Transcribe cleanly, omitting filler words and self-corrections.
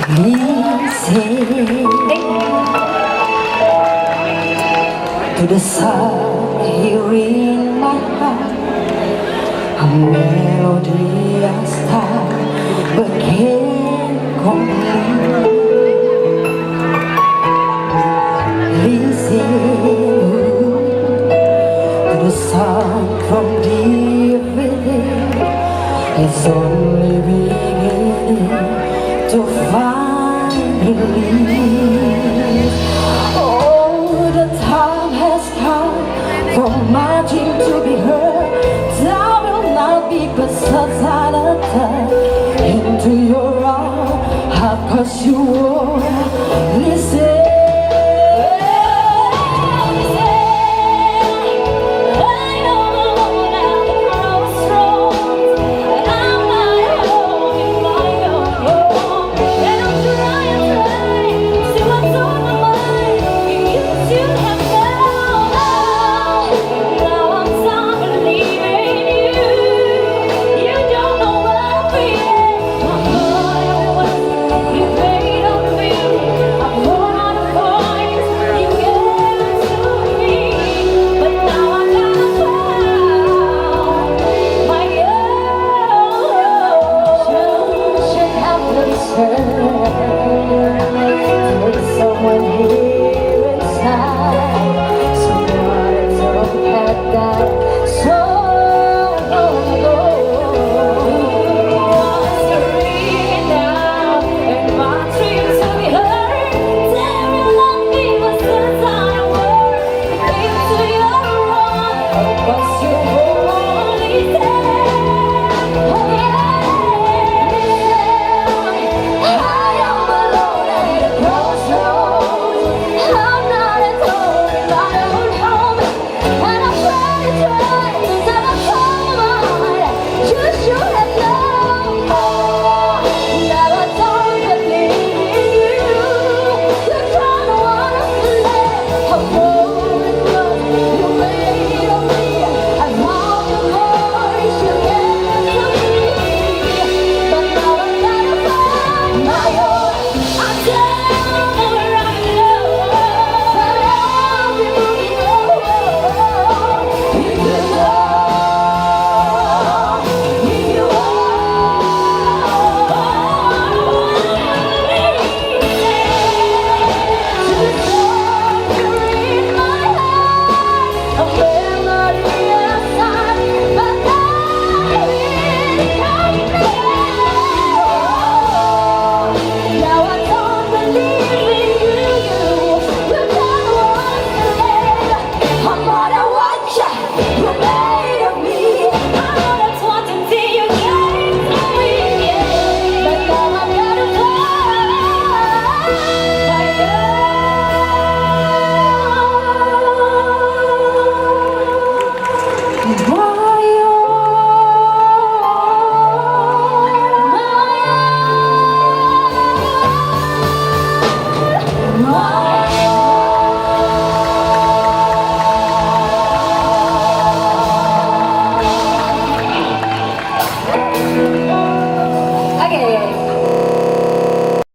Listen to the sound here in my heart, a melodious style, but can't complete. Listen to the sound from deep within. It's only beginning to find relief. Oh, the time has come for my dream to be heard. Time will not be besides a time into your arms. How cause you won't listen. Her